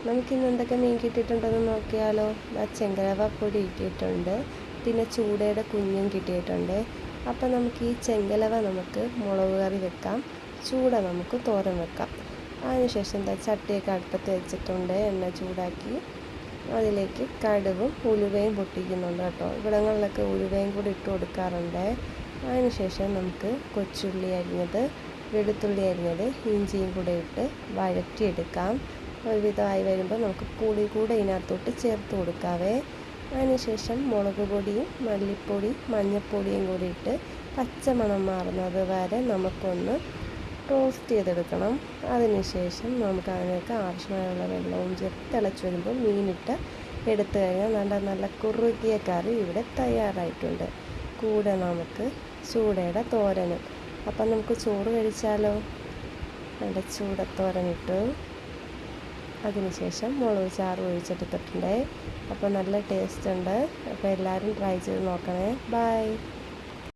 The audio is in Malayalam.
നമുക്കിന്ന് എന്തൊക്കെ മീൻ കിട്ടിയിട്ടുണ്ടെന്ന് നോക്കിയാലോ. ചെങ്കലവ പൊടി കിട്ടിയിട്ടുണ്ട്, പിന്നെ ചൂടയുടെ കുഞ്ഞും കിട്ടിയിട്ടുണ്ട്. അപ്പം നമുക്ക് ഈ ചെങ്കലവ നമുക്ക് മുളക് കറി വെക്കാം, ചൂട നമുക്ക് തോരൻ വെക്കാം. അതിനുശേഷം ചട്ടിയൊക്കെ അടുപ്പത്ത് വെച്ചിട്ടുണ്ട്, എണ്ണ ചൂടാക്കി അതിലേക്ക് കടുകും ഉലുവയും പൊട്ടിക്കുന്നുണ്ട് കേട്ടോ. ഇവിടങ്ങളിലൊക്കെ ഉലുവയും കൂടി ഇട്ട് കൊടുക്കാറുണ്ട്. അതിനുശേഷം നമുക്ക് കൊച്ചുള്ളി അരിഞ്ഞത്, വെളുത്തുള്ളി അരിഞ്ഞത്, ഇഞ്ചിയും കൂടെ ഇട്ട് വഴറ്റിയെടുക്കാം. ഒരുവിധമായി വരുമ്പോൾ നമുക്ക് പുളി കൂടെ ഇതിനകത്തോട്ട് ചേർത്ത് കൊടുക്കാവേ. അതിനുശേഷം മുളക് പൊടിയും മല്ലിപ്പൊടി മഞ്ഞൾപ്പൊടിയും കൂടി ഇട്ട് പച്ചമണം മാറുന്നത് വരെ നമുക്കൊന്ന് റോസ്റ്റ് ചെയ്തെടുക്കണം. അതിനുശേഷം നമുക്ക് അതിനൊക്കെ ആവശ്യമായുള്ള വെള്ളവും തിളച്ച് വരുമ്പോൾ മീനിട്ട് എടുത്തു കഴിഞ്ഞാൽ നല്ല കുറുകിയ കറി ഇവിടെ തയ്യാറായിട്ടുണ്ട്. കൂടെ നമുക്ക് ചൂടയുടെ തോരനും. അപ്പം നമുക്ക് ചോറ് കഴിച്ചാലോ. നല്ല ചൂടത്തോരനിട്ടു, അതിനുശേഷം മുളക് ചാറ് ഒഴിച്ചെടുത്തിട്ടുണ്ട്. അപ്പോൾ നല്ല ടേസ്റ്റ് ഉണ്ട്. അപ്പോൾ എല്ലാവരും ട്രൈ ചെയ്ത് നോക്കണേ. ബൈ.